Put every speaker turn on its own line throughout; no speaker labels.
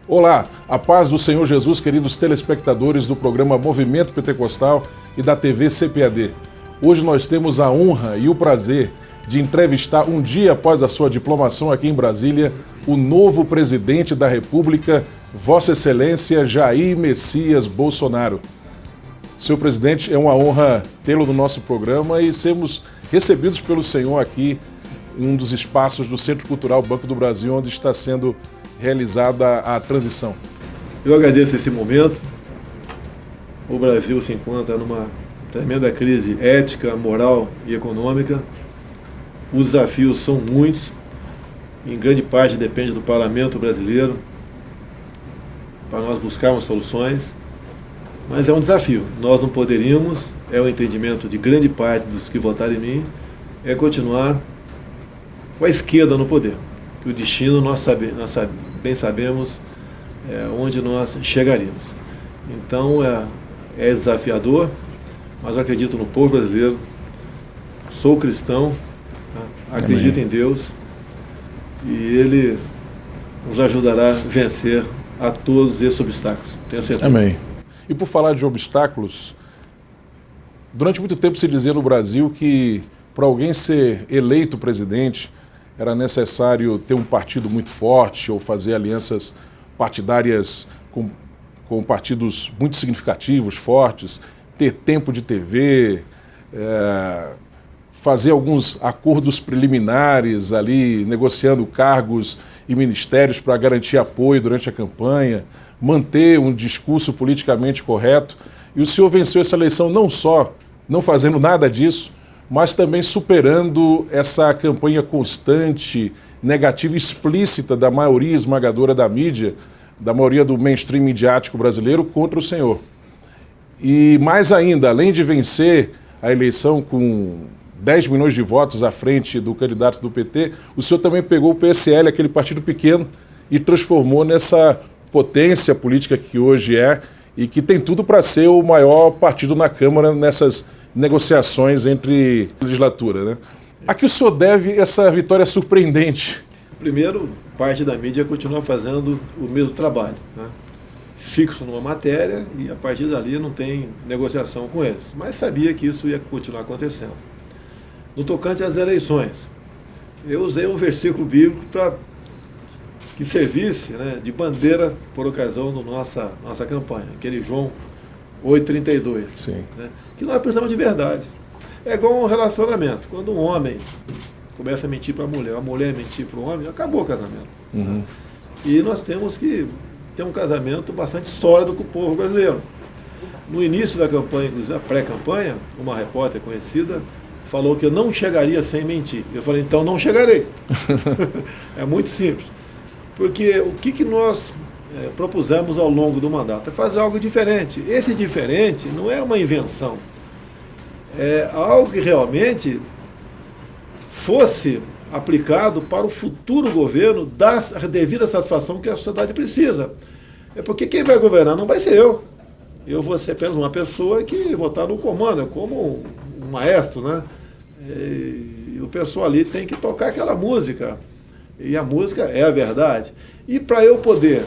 Olá, a paz do Senhor Jesus, queridos telespectadores do programa Movimento Pentecostal e da TV CPAD. Hoje nós temos a honra e o prazer de entrevistar, um dia após a sua diplomação aqui em Brasília, o novo presidente da República, Vossa Excelência Jair Messias Bolsonaro. Senhor presidente, é uma honra tê-lo no nosso programa e sermos recebidos pelo senhor aqui em um dos espaços do Centro Cultural Banco do Brasil, onde está sendo realizada a transição.
Eu agradeço esse momento. O Brasil se encontra numa tremenda crise ética, moral e econômica. Os desafios são muitos, em grande parte depende do parlamento brasileiro para nós buscarmos soluções, mas é um desafio. Nós não poderíamos, é o entendimento de grande parte dos que votaram em mim, é continuar com a esquerda no poder. Que o destino nós bem sabemos onde nós chegaríamos. Então é desafiador, mas eu acredito no povo brasileiro, sou cristão, acredito Amém. Em Deus e Ele nos ajudará a vencer a todos esses obstáculos, tenho certeza.
Amém. E por falar de obstáculos, durante muito tempo se dizia no Brasil que para alguém ser eleito presidente era necessário ter um partido muito forte ou fazer alianças partidárias com partidos muito significativos, fortes, ter tempo de TV, fazer alguns acordos preliminares ali, negociando cargos e ministérios para garantir apoio durante a campanha, manter um discurso politicamente correto. E o senhor venceu essa eleição não só não fazendo nada disso, mas também superando essa campanha constante, negativa, explícita da maioria esmagadora da mídia, da maioria do mainstream midiático brasileiro contra o senhor. E mais ainda, além de vencer a eleição com 10 milhões de votos à frente do candidato do PT, o senhor também pegou o PSL, aquele partido pequeno, e transformou nessa potência política que hoje é e que tem tudo para ser o maior partido na Câmara nessas negociações entre legislatura, né? A que o senhor deve essa vitória surpreendente?
Primeiro, parte da mídia continua fazendo o mesmo trabalho, né? Fixo numa matéria e a partir dali não tem negociação com eles. Mas sabia que isso ia continuar acontecendo. No tocante às eleições, eu usei um versículo bíblico para que servisse, né, de bandeira por ocasião da nossa campanha, aquele João 8,32.
Sim.
Né, que nós precisamos de verdade. É igual um relacionamento. Quando um homem começa a mentir para a mulher mentir para o homem, acabou o casamento.
Uhum.
Né? E nós temos que ter um casamento bastante sólido com o povo brasileiro. No início da campanha, inclusive a pré-campanha, uma repórter conhecida falou que eu não chegaria sem mentir. Eu falei, então não chegarei. É muito simples. Porque o que nós propusemos ao longo do mandato é fazer algo diferente. Esse diferente não é uma invenção. É algo que realmente fosse aplicado para o futuro governo, dar a devida satisfação que a sociedade precisa. É porque quem vai governar não vai ser eu. Eu vou ser apenas uma pessoa que vou estar no comando, como um maestro, né? E o pessoal ali tem que tocar aquela música. E a música é a verdade. E para eu poder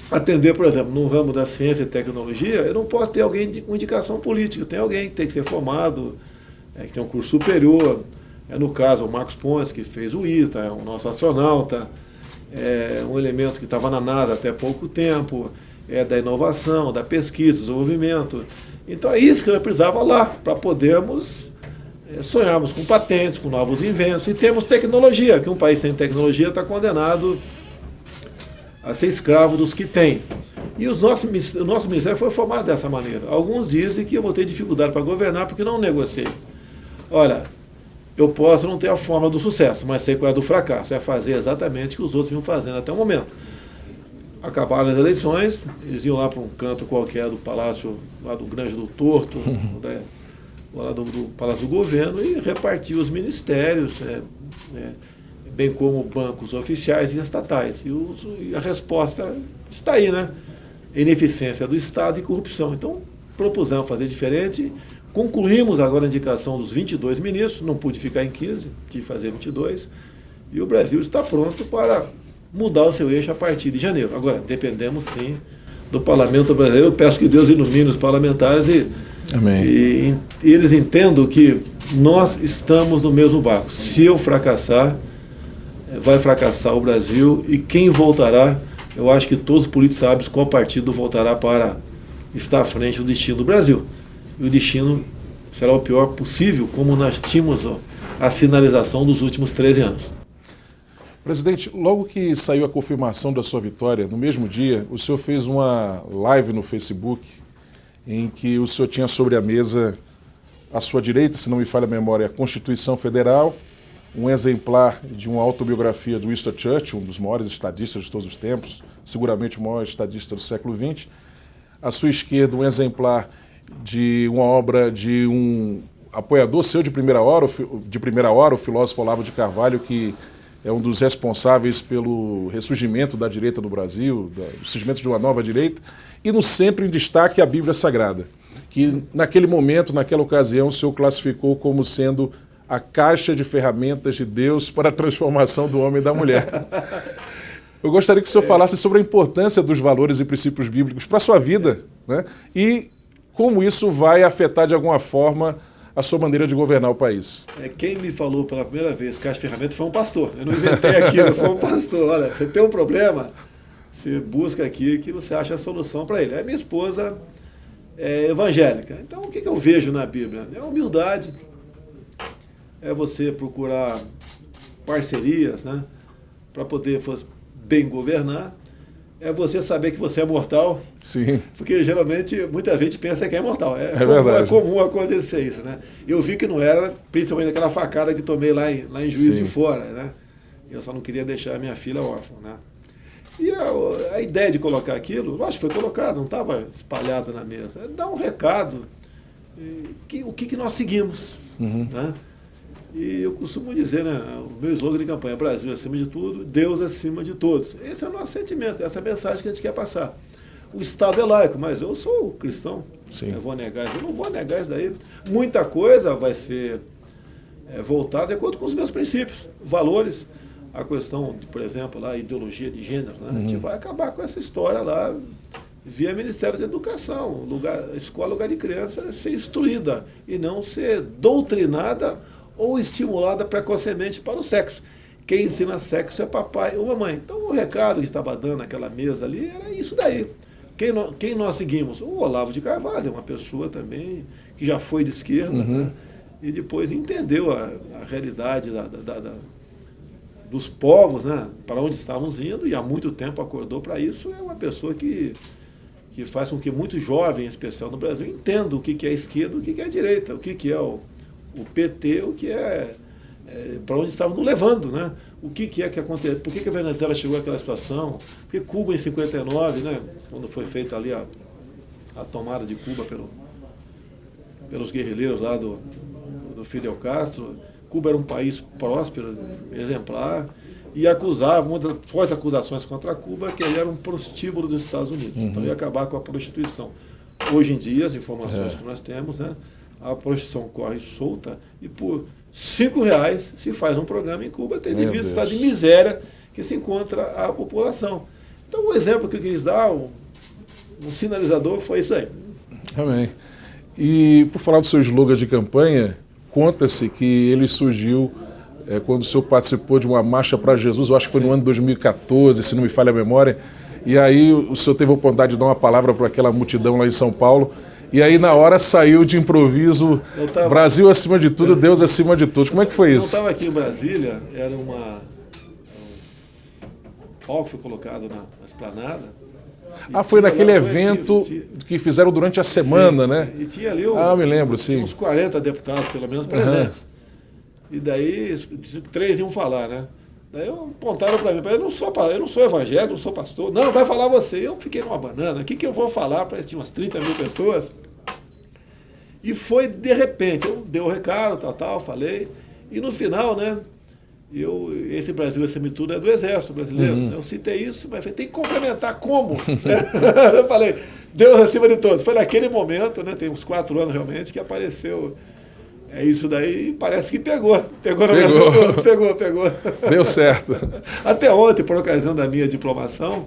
atender, por exemplo, no ramo da ciência e tecnologia, eu não posso ter alguém com indicação política. Tem alguém que tem que ser formado, que tem um curso superior. No caso, o Marcos Pontes, que fez o ITA, é o nosso astronauta, é um elemento que estava na NASA até pouco tempo, é da inovação, da pesquisa, do desenvolvimento. Então é isso que nós precisava lá, para podermos sonharmos com patentes, com novos inventos, e temos tecnologia, que um país sem tecnologia está condenado a ser escravo dos que tem. E o nosso ministério foi formado dessa maneira. Alguns dizem que eu vou ter dificuldade para governar porque não negociei. Olha, eu posso não ter a fórmula do sucesso, mas sei qual é a do fracasso. É fazer exatamente o que os outros vinham fazendo até o momento. Acabaram as eleições, eles iam lá para um canto qualquer do palácio, lá do Grande do Torto, lá do Palácio do Governo, e repartir os ministérios, bem como bancos oficiais e estatais. E a resposta está aí, né? Ineficiência do Estado e corrupção. Então, propusemos fazer diferente. Concluímos agora a indicação dos 22 ministros, não pude ficar em 15, tive que fazer 22, e o Brasil está pronto para mudar o seu eixo a partir de janeiro. Agora, dependemos sim do Parlamento brasileiro. Eu peço que Deus ilumine os parlamentares e eles entendam que nós estamos no mesmo barco. Se eu fracassar, vai fracassar o Brasil, e quem voltará, eu acho que todos os políticos sabem qual partido voltará para estar à frente do destino do Brasil. E o destino será o pior possível, como nós tínhamos a sinalização dos últimos 13 anos.
Presidente, logo que saiu a confirmação da sua vitória, no mesmo dia, o senhor fez uma live no Facebook em que o senhor tinha sobre a mesa, à sua direita, se não me falha a memória, a Constituição Federal, um exemplar de uma autobiografia do Winston Churchill, um dos maiores estadistas de todos os tempos, seguramente o maior estadista do século XX. À sua esquerda, um exemplar de uma obra de um apoiador seu de primeira hora, o filósofo Olavo de Carvalho, que é um dos responsáveis pelo ressurgimento da direita no Brasil, do surgimento de uma nova direita, e no centro em destaque a Bíblia Sagrada, que naquele momento, naquela ocasião, o senhor classificou como sendo a caixa de ferramentas de Deus para a transformação do homem e da mulher. Eu gostaria que o senhor falasse sobre a importância dos valores e princípios bíblicos para a sua vida, né? E como isso vai afetar de alguma forma a sua maneira de governar o país.
Quem me falou pela primeira vez caixa de ferramentas foi um pastor. Eu não inventei aquilo, foi um pastor. Olha, você tem um problema, você busca aqui que você acha a solução para ele. A minha esposa é evangélica. Então, o que eu vejo na Bíblia? É humildade, é você procurar parcerias, né, para poder bem governar, é você saber que você é mortal.
Sim.
Porque geralmente muita gente pensa que é mortal. É comum acontecer isso, né? Eu vi que não era, principalmente aquela facada que tomei lá em Juiz de Fora, né? Eu só não queria deixar a minha filha órfã, né? E a ideia de colocar aquilo, lógico, foi colocado, não estava espalhado na mesa. É dar um recado, o que nós seguimos, né? E eu costumo dizer, né, o meu slogan de campanha, Brasil acima de tudo, Deus acima de todos. Esse é o nosso sentimento, essa é a mensagem que a gente quer passar. O Estado é laico, mas eu sou cristão.
Sim.
Eu vou negar isso, eu não vou negar isso daí. Muita coisa vai ser voltada de acordo com os meus princípios, valores. A questão, por exemplo, lá, ideologia de gênero, né? A gente vai acabar com essa história lá via Ministério da Educação. Escola, lugar de criança, ser instruída e não ser doutrinada ou estimulada precocemente para o sexo. Quem ensina sexo é papai ou mamãe. Então o recado que estava dando naquela mesa ali era isso daí. Quem nós seguimos? O Olavo de Carvalho, uma pessoa também que já foi de esquerda, né? E depois entendeu a realidade dos povos, né? Para onde estávamos indo, e há muito tempo acordou para isso. É uma pessoa que faz com que muitos jovens, em especial no Brasil, entendam o que é esquerda, o que é direita, o que é o PT, o que é para onde estavam nos levando, né? O que é que aconteceu? Por que a Venezuela chegou àquela situação? Porque Cuba, em 59, né, quando foi feita ali a tomada de Cuba pelos guerrilheiros lá do Fidel Castro, Cuba era um país próspero, exemplar, e acusavam, uma das fortes acusações contra Cuba, que ele era um prostíbulo dos Estados Unidos. Então ia acabar com a prostituição. Hoje em dia, as informações que nós temos, né, a prostituição corre solta e por R$5 se faz um programa em Cuba, tendo em vista o estado de miséria que se encontra a população. Então o exemplo que eu quis dar, um sinalizador, foi isso aí.
Amém. E por falar do seu slogan de campanha, conta-se que ele surgiu quando o senhor participou de uma marcha para Jesus, eu acho que foi no ano de 2014, se não me falha a memória, e aí o senhor teve a oportunidade de dar uma palavra para aquela multidão lá em São Paulo. E aí, na hora, saiu de improviso, Brasil acima de tudo, Deus acima de todos. Como é que foi isso?
Eu estava aqui em Brasília, era um palco que foi colocado na esplanada.
Foi naquele evento que fizeram durante a semana, né?
E tinha ali
me lembro, sim.
uns 40 deputados, pelo menos, presentes. E daí, 3 iam falar, né? Daí apontaram para mim, eu não sou evangélico, não sou pastor. Não, vai falar você. Eu fiquei numa banana. O que eu vou falar para tinha umas 30 mil pessoas? E foi de repente, eu dei o recado, falei. E no final, né, esse Brasil acima de tudo é do Exército Brasileiro. Eu citei isso, mas tem que complementar como? Eu falei, Deus acima de todos. Foi naquele momento, né, tem uns 4 anos realmente, que apareceu É isso daí, parece que pegou. Pegou no Brasil todo, pegou.
Deu certo.
Até ontem, por ocasião da minha diplomação,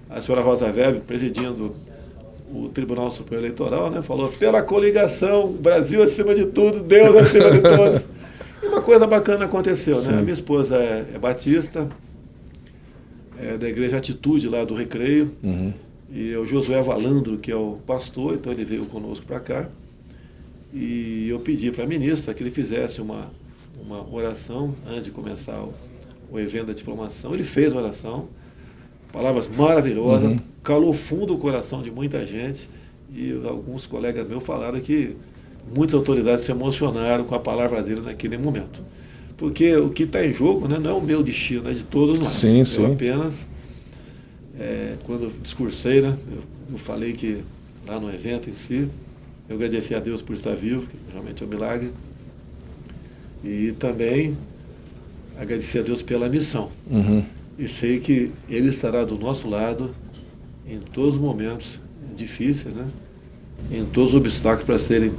a senhora Rosa Weber, presidindo o Tribunal Superior Eleitoral, né, falou: pela coligação, Brasil acima de tudo, Deus acima de todos. E uma coisa bacana aconteceu, né? A minha esposa é batista, é da Igreja Atitude, lá do Recreio, e o Josué Valandro, que é o pastor, então ele veio conosco para cá. E eu pedi para a ministra que ele fizesse uma oração antes de começar o evento da diplomação. Ele fez a oração, palavras maravilhosas, calou fundo o coração de muita gente, e alguns colegas meus falaram que muitas autoridades se emocionaram com a palavra dele naquele momento. Porque o que está em jogo, né, não é o meu destino, é de todos nós.
Sim,
eu apenas, quando eu discursei, né, eu falei que lá no evento em si, eu agradeci a Deus por estar vivo, que realmente é um milagre. E também agradecer a Deus pela missão. E sei que Ele estará do nosso lado em todos os momentos difíceis, né? Em todos os obstáculos para serem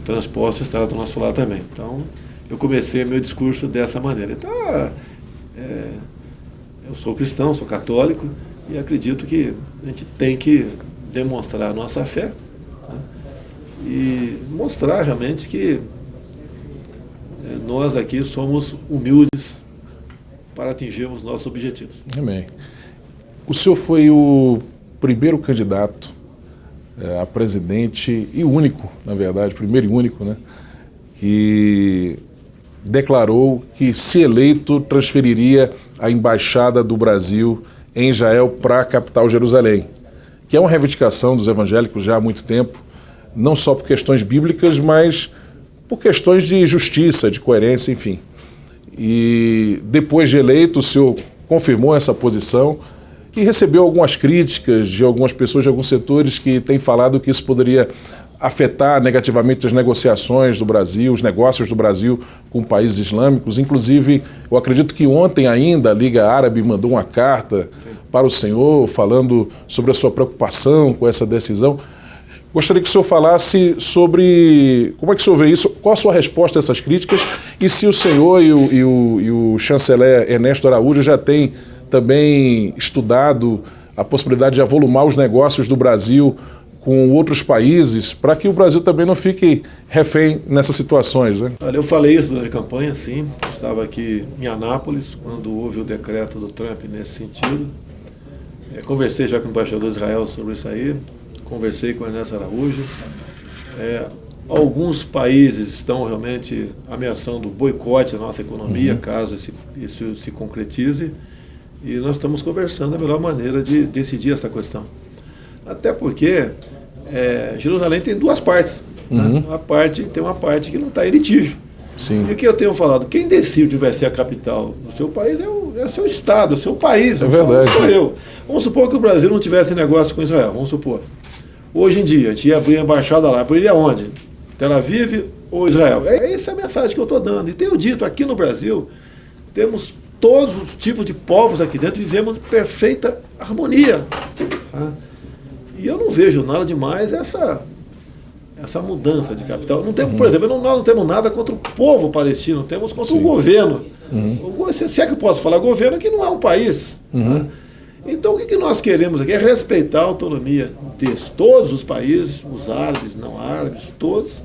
transpostos, estará do nosso lado também. Então, eu comecei meu discurso dessa maneira. Então, eu sou cristão, sou católico, e acredito que a gente tem que demonstrar a nossa fé, né? E mostrar realmente que nós aqui somos humildes para atingirmos nossos objetivos.
Amém. O senhor foi o primeiro candidato a presidente e único, na verdade, primeiro e único, né, que declarou que, se eleito, transferiria a embaixada do Brasil em Israel para a capital Jerusalém, que é uma reivindicação dos evangélicos já há muito tempo, não só por questões bíblicas, mas por questões de justiça, de coerência, enfim. E depois de eleito, o senhor confirmou essa posição e recebeu algumas críticas de algumas pessoas de alguns setores que têm falado que isso poderia afetar negativamente as negociações do Brasil, os negócios do Brasil com países islâmicos. Inclusive, eu acredito que ontem ainda a Liga Árabe mandou uma carta para o senhor falando sobre a sua preocupação com essa decisão. Gostaria que o senhor falasse sobre como é que o senhor vê isso, qual a sua resposta a essas críticas, e se o senhor e o chanceler Ernesto Araújo já têm também estudado a possibilidade de avolumar os negócios do Brasil com outros países, para que o Brasil também não fique refém nessas situações, né?
Olha, eu falei isso durante a campanha, sim. Estava aqui em Anápolis, quando houve o decreto do Trump nesse sentido. Conversei já com o embaixador de Israel sobre isso aí, conversei com o Ernesto Araújo. Alguns países estão realmente ameaçando o boicote da nossa economia, caso isso se concretize, e nós estamos conversando a melhor maneira de decidir essa questão. Até porque Jerusalém tem duas partes. Né? Tem uma parte que não está em litígio.
Sim.
E o que eu tenho falado, quem decide onde vai ser a capital do seu país é o seu Estado, o seu país.
É verdade.
Sou eu. Vamos supor que o Brasil não tivesse negócio com Israel, vamos supor. Hoje em dia, a gente ia abrir a embaixada lá, abriria onde? Tel Aviv ou Israel? Essa é a mensagem que eu estou dando. E tenho dito, aqui no Brasil, temos todos os tipos de povos aqui dentro, vivemos perfeita harmonia. Tá? E eu não vejo nada demais essa mudança de capital. Não temos, por exemplo, nós não temos nada contra o povo palestino, temos contra o governo. Se é que eu posso falar governo, que não é um país. Tá? Então, o que nós queremos aqui é respeitar a autonomia de todos os países, os árabes, não árabes, todos,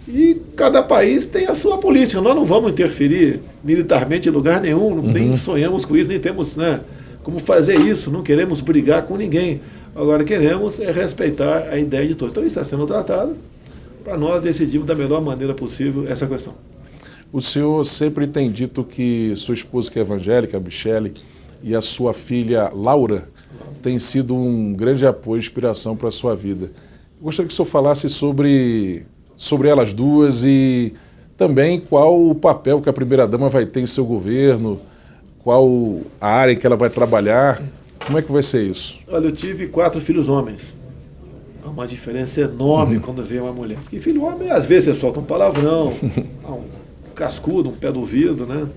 e cada país tem a sua política. Nós não vamos interferir militarmente em lugar nenhum, nem sonhamos com isso, nem temos, né, como fazer isso, não queremos brigar com ninguém. Agora, queremos respeitar a ideia de todos. Então, isso está sendo tratado para nós decidirmos da melhor maneira possível essa questão.
O senhor sempre tem dito que sua esposa, que é evangélica, a Michele, e a sua filha Laura tem sido um grande apoio e inspiração para a sua vida. Gostaria que o senhor falasse sobre elas duas e também qual o papel que a primeira-dama vai ter em seu governo, qual a área em que ela vai trabalhar, como é que vai ser isso?
Olha, eu tive 4 filhos homens. Há uma diferença enorme quando vê uma mulher. Porque filho homem, às vezes, você solta um palavrão, um cascudo, um pé do ouvido, né?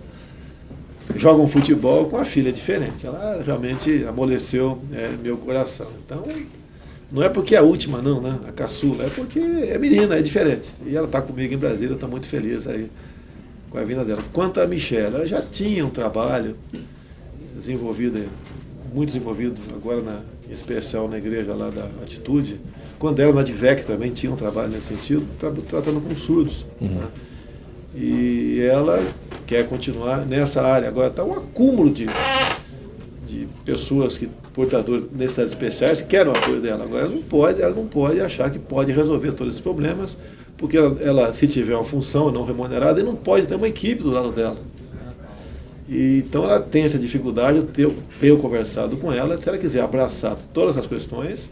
Joga um futebol. Com a filha é diferente. Ela realmente amoleceu meu coração. Então, Não é porque é a última, não, né? A caçula. É porque é menina, é diferente. E ela está comigo em Brasília, estou muito feliz aí com a vinda dela. Quanto a Michelle, ela já tinha um trabalho desenvolvido, muito desenvolvido, agora em especial na igreja lá da Atitude. Quando ela na DVEC também tinha um trabalho nesse sentido, tratando com surdos. Né? E ela quer continuar nessa área. Agora está um acúmulo de pessoas portadores de necessidades especiais que querem o apoio dela. Agora ela não pode achar que pode resolver todos esses problemas, porque ela se tiver uma função não remunerada, não pode ter uma equipe do lado dela. E, então ela tem essa dificuldade, eu tenho conversado com ela, se ela quiser abraçar todas essas questões,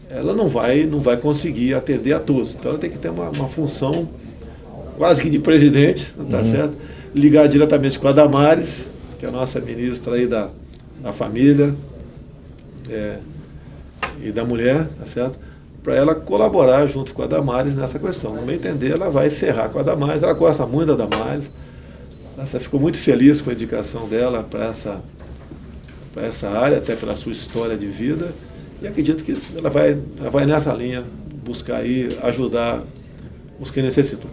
ela não vai conseguir atender a todos. Então ela tem que ter uma função quase que de presidente, tá certo? Ligar diretamente com a Damares, que é a nossa ministra aí da família e da mulher, tá certo? Para ela colaborar junto com a Damares nessa questão. No meu entender, ela vai encerrar com a Damares, ela gosta muito da Damares, ela ficou muito feliz com a indicação dela para essa área, até pela sua história de vida, e acredito que ela vai nessa linha, buscar aí ajudar os que necessitam.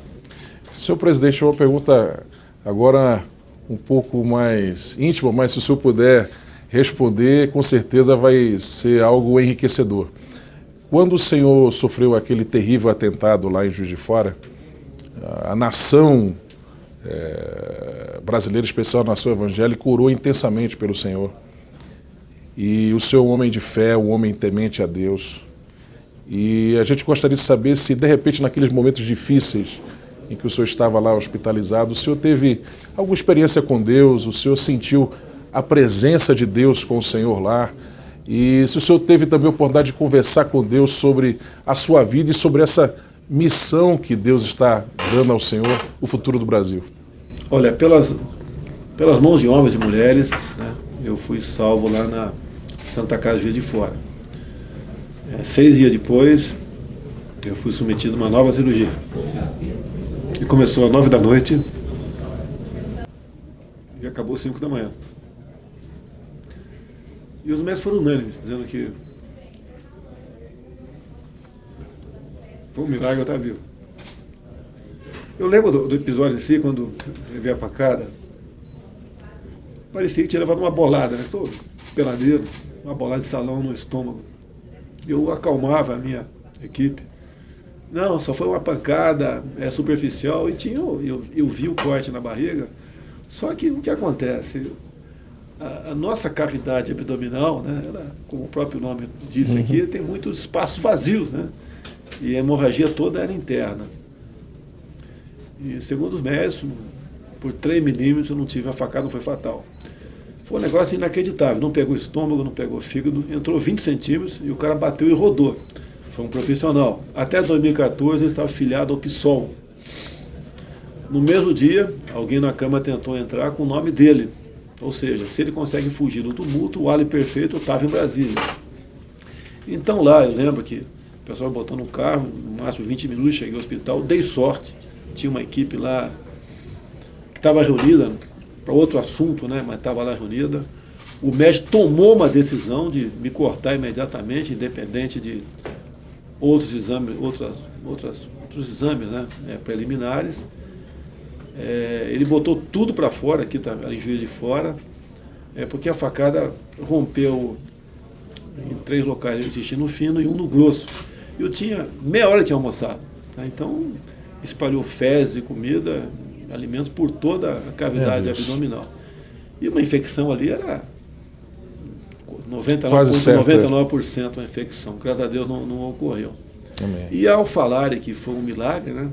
Senhor presidente, uma pergunta agora um pouco mais íntima, mas se o senhor puder responder, com certeza vai ser algo enriquecedor. Quando o senhor sofreu aquele terrível atentado lá em Juiz de Fora, a nação brasileira, em especial a nação evangélica, orou intensamente pelo senhor. E o senhor é um homem de fé, um homem temente a Deus. E a gente gostaria de saber se, de repente, naqueles momentos difíceis em que o senhor estava lá hospitalizado, o senhor teve alguma experiência com Deus, o senhor sentiu a presença de Deus com o senhor lá, e se o senhor teve também a oportunidade de conversar com Deus sobre a sua vida e sobre essa missão que Deus está dando ao senhor, o futuro do Brasil.
Olha, pelas mãos de homens e mulheres, né, eu fui salvo lá na Santa Casa de Juiz de Fora. 6 dias depois, eu fui submetido a uma nova cirurgia. E começou às 9 da noite e acabou às 5 da manhã. E os médicos foram unânimes, dizendo que foi um milagre eu estar vivo. Eu lembro do episódio em si, quando eu vi a pancada, parecia que tinha levado uma bolada, né? Estou peladeiro, uma bolada de salão no estômago. Eu acalmava a minha equipe. Não, só foi uma pancada superficial, e eu vi o corte na barriga. Só que o que acontece? A nossa cavidade abdominal, né, ela, como o próprio nome disse aqui, tem muitos espaços vazios, né? E a hemorragia toda era interna. E segundo os médicos, por 3 milímetros eu não tive, a facada não foi fatal. Foi um negócio inacreditável, não pegou estômago, não pegou fígado, entrou 20 centímetros e o cara bateu e rodou. Foi um profissional. Até 2014 ele estava filiado ao PSOL. No mesmo dia, alguém na Câmara tentou entrar com o nome dele. Ou seja, se ele consegue fugir do tumulto, o álibi perfeito estava em Brasília. Então lá, eu lembro que o pessoal botou no carro, no máximo 20 minutos, cheguei ao hospital, dei sorte. Tinha uma equipe lá que estava reunida para outro assunto, né, mas estava lá reunida. O médico tomou uma decisão de me cortar imediatamente, independente de outros exames, outros exames, né, preliminares. Ele botou tudo para fora, aqui tá, em Juiz de Fora, porque a facada rompeu em 3 locais no intestino fino e 1 no grosso. Eu tinha, meia hora eu tinha almoçado, tá? Então espalhou fezes e comida, alimentos por toda a cavidade abdominal. E uma infecção ali era 99% uma infecção. Graças a Deus não ocorreu.
Amém.
E ao falarem que foi um milagre, né?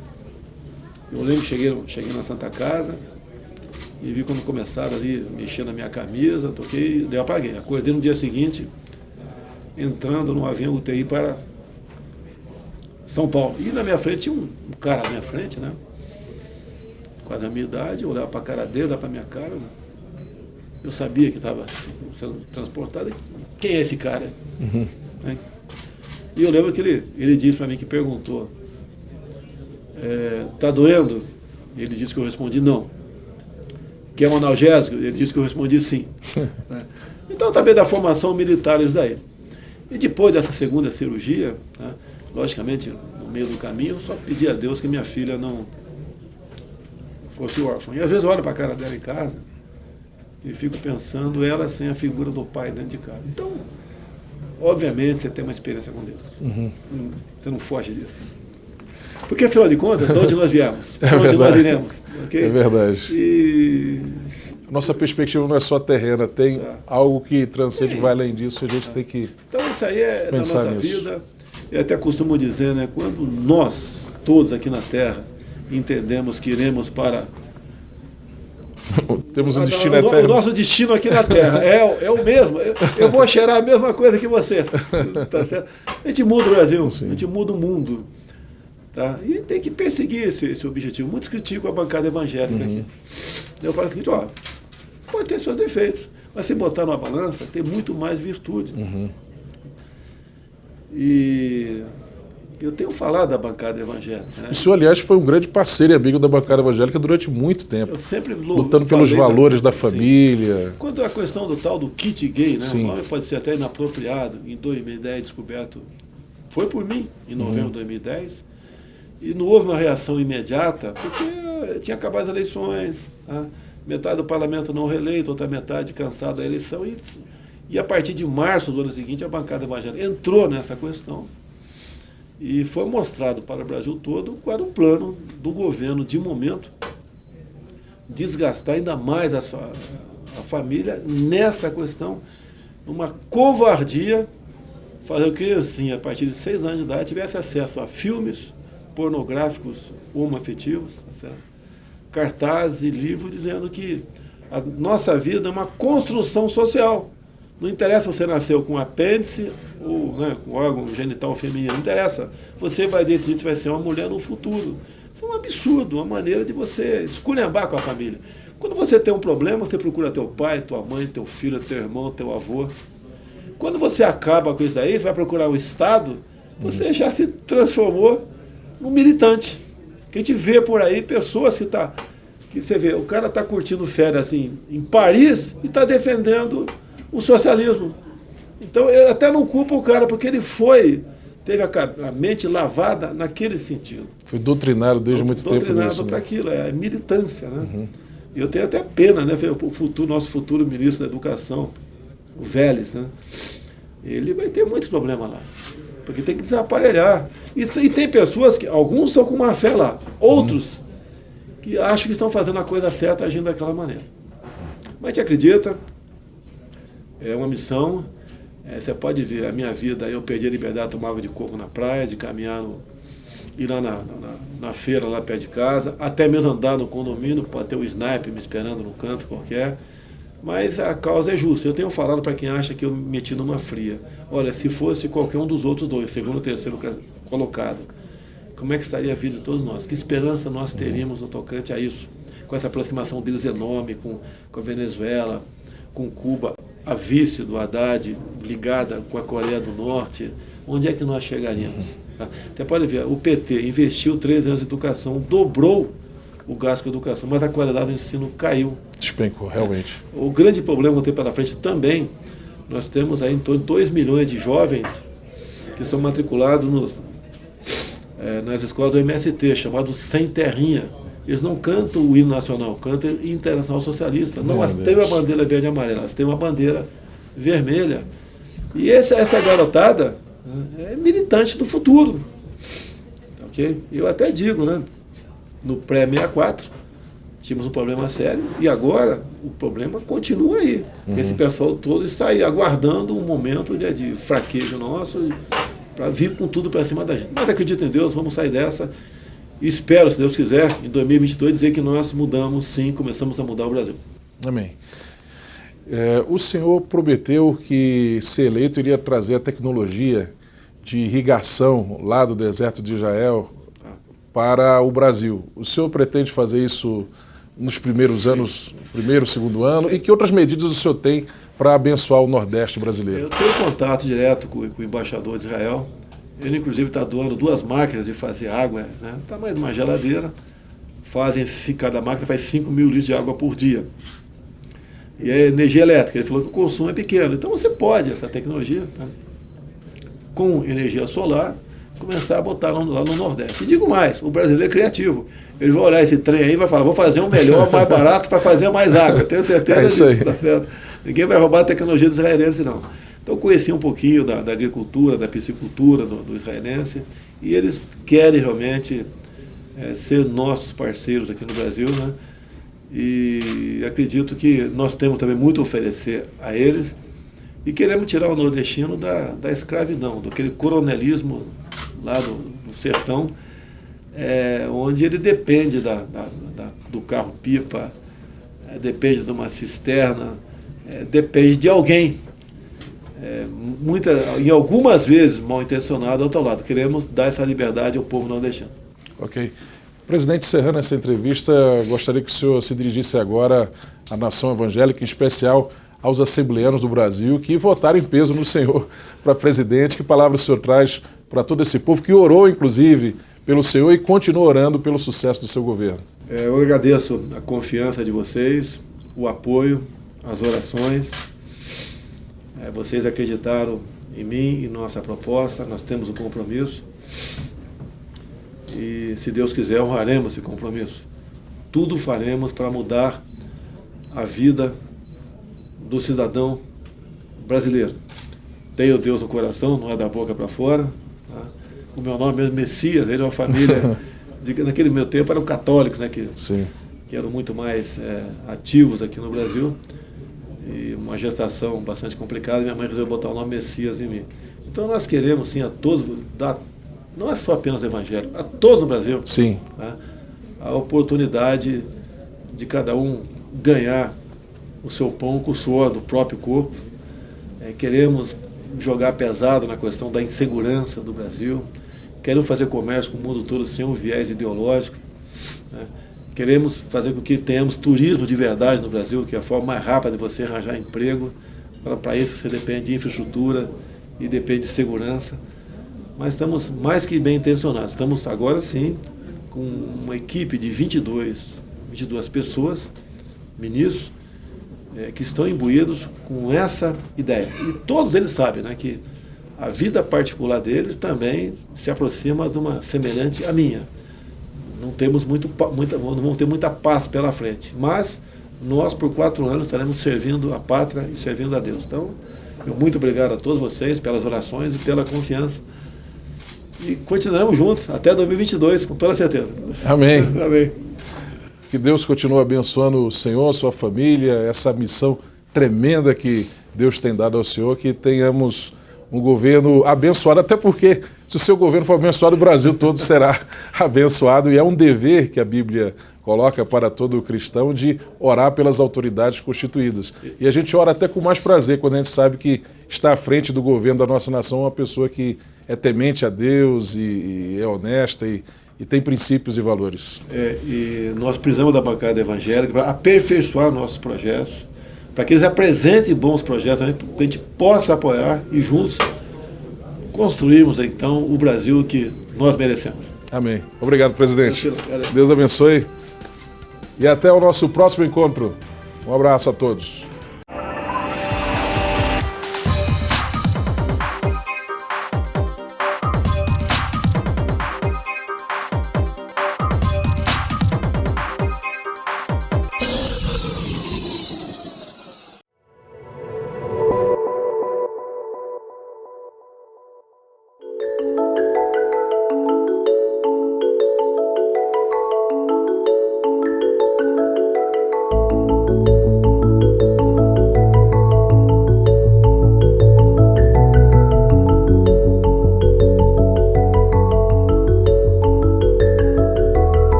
Eu lembro que cheguei na Santa Casa e vi quando começaram ali mexer na minha camisa, toquei, daí eu apaguei. Acordei no dia seguinte, entrando num avião UTI para São Paulo. E na minha frente tinha um cara na minha frente, né? Quase a minha idade, eu olhava para a cara dele, olhava para a minha cara. Né? Eu sabia que estava sendo transportado. Quem é esse cara? Né? E eu lembro que ele disse para mim, que perguntou, tá doendo? Ele disse que eu respondi não. Quer um analgésico? Ele disse que eu respondi sim. Então também da formação militar isso daí. E depois dessa segunda cirurgia, tá, logicamente, no meio do caminho, eu só pedi a Deus que minha filha não fosse órfã. E às vezes eu olho para a cara dela em casa e fico pensando ela sem a figura do pai dentro de casa. Então, obviamente, você tem uma experiência com Deus. Você não foge disso. Porque, afinal de contas, de onde nós viemos? De onde nós iremos? Okay?
É verdade.
E
nossa perspectiva não é só terrena, tem algo que transcende, vai além disso, a gente tem que
então isso aí é da nossa
nisso.
vida. Eu até costumo dizer, né, quando nós, todos aqui na Terra, entendemos que iremos para...
Temos um destino eterno.
O nosso destino aqui na Terra é o mesmo. Eu vou cheirar a mesma coisa que você. Tá certo? A gente muda o Brasil,
Sim.
a gente muda o mundo. Tá? E tem que perseguir esse objetivo. Muitos criticam a bancada evangélica aqui. Eu falo o seguinte, ó, pode ter seus defeitos, mas se botar numa balança, tem muito mais virtude. E eu tenho falado da bancada evangélica. Né?
O senhor, aliás, foi um grande parceiro e amigo da bancada evangélica durante muito tempo.
Eu sempre
lutando pelos valores da família.
Quando a questão do tal do kit gay, né? O
Sim.
nome pode ser até inapropriado, em 2010 descoberto, foi por mim, em novembro de 2010, e não houve uma reação imediata, porque tinha acabado as eleições, tá? Metade do parlamento não reeleito, outra metade cansada da eleição, e a partir de março do ano seguinte a bancada evangélica entrou nessa questão e foi mostrado para o Brasil todo qual era o plano do governo de momento desgastar ainda mais a família nessa questão, uma covardia, fazer com que a criancinha a partir de 6 anos de idade tivesse acesso a filmes pornográficos homoafetivos, certo? Cartazes e livros dizendo que a nossa vida é uma construção social. Não interessa se você nasceu com apêndice ou, né, com órgão genital feminino, não interessa. Você vai decidir se vai ser uma mulher no futuro. Isso é um absurdo, uma maneira de você esculhambar com a família. Quando você tem um problema, você procura teu pai, tua mãe, teu filho, teu irmão, teu avô. Quando você acaba com isso aí, você vai procurar o Estado, você já se transformou num militante. Que a gente vê por aí pessoas que você vê, o cara está curtindo férias assim, em Paris e está defendendo o socialismo. Então eu até não culpo o cara, porque ele teve a mente lavada naquele sentido.
Foi doutrinado desde muito tempo.
Doutrinado para aquilo, é militância, né? E eu tenho até pena, né? Nosso futuro ministro da Educação, o Vélez, né? Ele vai ter muitos problemas lá, porque tem que desaparelhar. E tem pessoas que, alguns são com má fé lá, outros que acham que estão fazendo a coisa certa agindo daquela maneira. Mas a gente acredita, é uma missão. Você pode ver a minha vida, eu perdi a liberdade de tomar água de coco na praia, de caminhar, ir lá na feira, lá perto de casa, até mesmo andar no condomínio, pode ter um sniper me esperando no canto qualquer. Mas a causa é justa. Eu tenho falado para quem acha que eu me meti numa fria. Olha, se fosse qualquer um dos outros dois, segundo ou terceiro colocado, como é que estaria a vida de todos nós? Que esperança nós teríamos no tocante a isso? Com essa aproximação deles enorme com a Venezuela, com Cuba, a vice do Haddad ligada com a Coreia do Norte, onde é que nós chegaríamos? Você pode ver, o PT investiu 13 anos em educação, dobrou o gasto com a educação, mas a qualidade do ensino caiu.
Despencou, realmente.
O grande problema que tem pela frente também, nós temos aí em torno de 2 milhões de jovens que são matriculados nas escolas do MST, chamados Sem Terrinha. Eles não cantam o hino nacional, cantam o Internacional Socialista. Não, elas têm uma bandeira verde e amarela, elas têm uma bandeira vermelha. E essa garotada é militante do futuro. Okay? Eu até digo, né? No pré-64, tínhamos um problema sério, e agora o problema continua aí. Esse pessoal todo está aí, aguardando um momento de fraquejo nosso, para vir com tudo para cima da gente. Mas acredito em Deus, vamos sair dessa. E espero, se Deus quiser, em 2022, dizer que nós mudamos, sim, começamos a mudar o Brasil.
Amém. O senhor prometeu que, se eleito, iria trazer a tecnologia de irrigação lá do deserto de Israel para o Brasil. O senhor pretende fazer isso nos primeiros anos, primeiro, segundo ano? E que outras medidas o senhor tem para abençoar o Nordeste brasileiro?
Eu tenho contato direto com o embaixador de Israel. Ele, inclusive, está doando 2 máquinas de fazer água, né? Tamanho de uma geladeira. Cada máquina faz 5 mil litros de água por dia. E é energia elétrica. Ele falou que o consumo é pequeno. Então você pode, essa tecnologia, tá? com energia solar, começar a botar lá no Nordeste. E digo mais, o brasileiro é criativo. Ele vai olhar esse trem aí e vai falar, vou fazer um melhor, mais barato para fazer mais água. Tenho certeza disso, tá certo? Ninguém vai roubar a tecnologia do israelense, não. Então eu conheci um pouquinho da agricultura, da piscicultura do israelense, e eles querem realmente ser nossos parceiros aqui no Brasil, né? E acredito que nós temos também muito a oferecer a eles, e queremos tirar o nordestino da escravidão, daquele coronelismo lá do sertão, onde ele depende do carro-pipa, depende de uma cisterna, depende de alguém, em algumas vezes mal intencionado ao outro lado. Queremos dar essa liberdade ao povo nordestino.
Ok. Presidente, encerrando essa entrevista, gostaria que o senhor se dirigisse agora à nação evangélica, em especial aos assembleanos do Brasil que votaram em peso no senhor para presidente. Que palavra o senhor traz para todo esse povo que orou, inclusive, pelo senhor e continua orando pelo sucesso do seu governo?
Eu agradeço a confiança de vocês, o apoio, as orações. Vocês acreditaram em mim e nossa proposta, nós temos um compromisso. E, se Deus quiser, honraremos esse compromisso. Tudo faremos para mudar a vida do cidadão brasileiro. Tenho Deus no coração, não é da boca para fora. Tá? O meu nome é Messias, ele é uma família... naquele meu tempo eram católicos, né, que eram muito mais ativos aqui no Brasil. E uma gestação bastante complicada, minha mãe resolveu botar o nome Messias em mim. Então nós queremos, sim, a todos, não é só apenas evangélico, a todos no Brasil,
sim,
tá? A oportunidade de cada um ganhar o seu pão com o suor do próprio corpo. Queremos jogar pesado na questão da insegurança do Brasil. Queremos fazer comércio com o mundo todo sem um viés ideológico, né? Queremos fazer com que tenhamos turismo de verdade no Brasil, que é a forma mais rápida de você arranjar emprego. Para isso você depende de infraestrutura e depende de segurança. Mas estamos mais que bem intencionados. Estamos agora sim com uma equipe de 22 pessoas, ministros, que estão imbuídos com essa ideia. E todos eles sabem, né, que a vida particular deles também se aproxima de uma semelhante à minha. Não vamos ter muita paz pela frente, mas nós por 4 anos estaremos servindo a pátria e servindo a Deus. Então, muito obrigado a todos vocês pelas orações e pela confiança. E continuaremos juntos até 2022, com toda certeza.
Amém.
Amém.
Que Deus continue abençoando o senhor, sua família, essa missão tremenda que Deus tem dado ao senhor, que tenhamos um governo abençoado, até porque se o seu governo for abençoado, o Brasil todo será abençoado, e é um dever que a Bíblia coloca para todo cristão de orar pelas autoridades constituídas. E a gente ora até com mais prazer quando a gente sabe que está à frente do governo da nossa nação uma pessoa que é temente a Deus e é honesta e tem princípios e valores.
E nós precisamos da bancada evangélica para aperfeiçoar nossos projetos, para que eles apresentem bons projetos, para que a gente possa apoiar e juntos construirmos então o Brasil que nós merecemos.
Amém. Obrigado, presidente. Deus abençoe. E até o nosso próximo encontro. Um abraço a todos.